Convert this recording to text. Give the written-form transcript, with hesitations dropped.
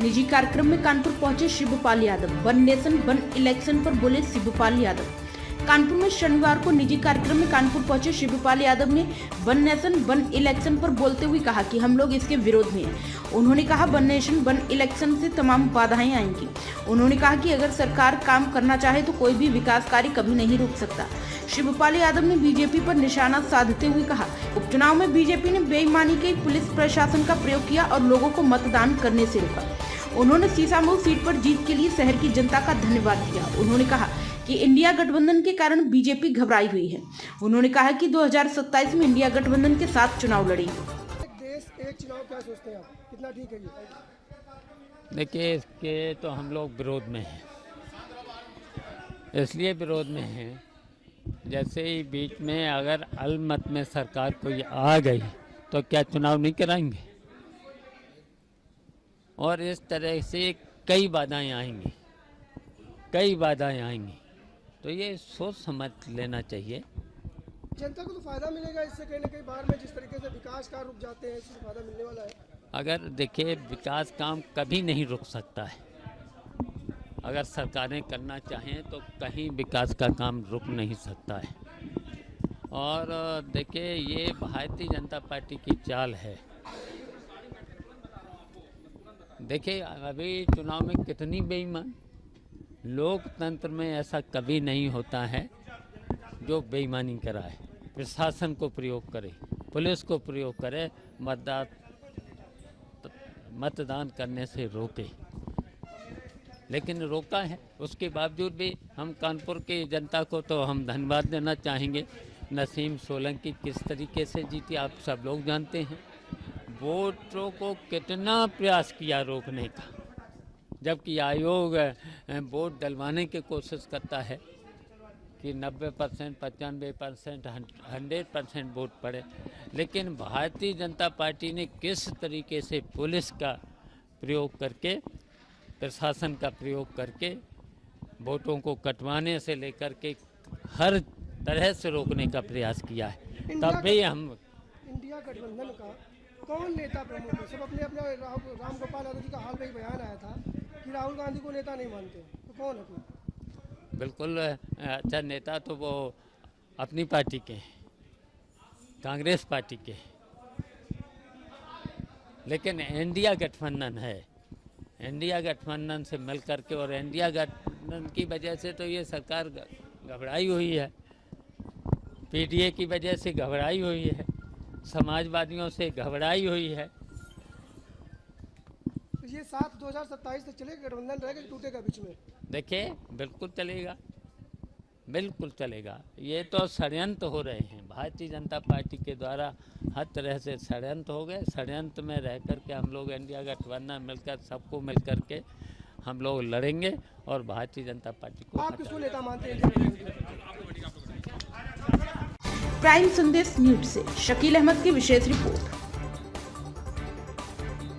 निजी कार्यक्रम में कानपुर पहुंचे Shivpal Yadav. One nation one election पर बोले शिवपाल यादव। कानपुर में शनिवार को निजी कार्यक्रम में कानपुर पहुंचे शिवपाल यादव ने वन नेशन वन इलेक्शन पर बोलते हुए कहा कि हम लोग इसके विरोध में हैं। उन्होंने कहा वन नेशन वन इलेक्शन से तमाम बाधाएं आएंगी। उन्होंने कहा कि अगर सरकार काम करना चाहे तो कोई भी विकास कार्य कभी नहीं रुक सकता। शिवपाल यादव ने बीजेपी पर निशाना साधते हुए कहा, उपचुनाव में बीजेपी ने बेईमानी के पुलिस प्रशासन का प्रयोग किया और लोगों को मतदान करने से रोका। उन्होंने सीसामऊ सीट पर जीत के लिए शहर की जनता का धन्यवाद किया। उन्होंने कहा कि इंडिया गठबंधन के कारण बीजेपी घबराई हुई है। उन्होंने कहा कि 2027 में इंडिया गठबंधन के साथ चुनाव लड़ेगी। देश एक चुनाव, क्या सोचते हैं आप, कितना ठीक है ये? देखिए, इसके तो हम लोग विरोध में हैं। इसलिए विरोध में हैं, जैसे ही बीच में अगर अलमत में सरकार कोई आ गई तो क्या चुनाव नहीं कराएंगे? और इस तरह से कई बाधाएं आएंगी, तो ये सोच समझ लेना चाहिए। जनता को तो फायदा मिलेगा इससे, कहीं ना कहीं बाहर में जिस तरीके से विकास कार्य रुक जाते हैं, इससे फायदा मिलने वाला है। अगर देखिए, विकास काम कभी नहीं रुक सकता है। अगर सरकारें करना चाहें तो कहीं विकास का काम रुक नहीं सकता है। और देखिए, ये भारतीय जनता पार्टी की चाल है। देखिए, अभी चुनाव में कितनी बेईमान, लोकतंत्र में ऐसा कभी नहीं होता है जो बेईमानी कराए, प्रशासन को प्रयोग करे, पुलिस को प्रयोग करे, मतदान करने से रोके। लेकिन रोका है। उसके बावजूद भी हम कानपुर की जनता को तो हम धन्यवाद देना चाहेंगे। नसीम सोलंकी किस तरीके से जीती आप सब लोग जानते हैं। वोटरों को कितना प्रयास किया रोकने का, जबकि आयोग वोट डलवाने की कोशिश करता है कि 90%, 95%, 100% वोट पड़े। लेकिन भारतीय जनता पार्टी ने किस तरीके से पुलिस का प्रयोग करके, प्रशासन का प्रयोग करके वोटों को कटवाने से लेकर के हर तरह से रोकने का प्रयास किया है। तब भी हम इंडिया गठबंधन का कौन नेता प्रमुख है? सब अपने अपने राम गोपाल यादव जी का हाल में ही बयान आया था कि राहुल गांधी को नेता नहीं मानते, तो कौन है कोई? बिल्कुल अच्छा नेता तो वो अपनी पार्टी के हैं, कांग्रेस पार्टी के। लेकिन इंडिया गठबंधन है, इंडिया गठबंधन से मिल करके, और इंडिया गठबंधन की वजह से तो ये सरकार घबराई हुई है, पीडीए की वजह से घबराई हुई है, समाजवादियों से घबराई हुई है। तो ये साथ 2027 तक चलेगा, गठबंधन रहेगा कि टूटेगा बीच में? देखिए, बिल्कुल चलेगा, बिल्कुल चलेगा। ये तो षड्यंत्र हो रहे हैं भारतीय जनता पार्टी के द्वारा, हर तरह से षड्यंत्र हो गए। षड्यंत्र में रह करके हम लोग इंडिया गठबंधन मिलकर, सबको मिल करके हम लोग लड़ेंगे और भारतीय जनता पार्टी को। आप किसको नेता मानते हैं? प्राइम संदेश न्यूज से शकील अहमद की विशेष रिपोर्ट।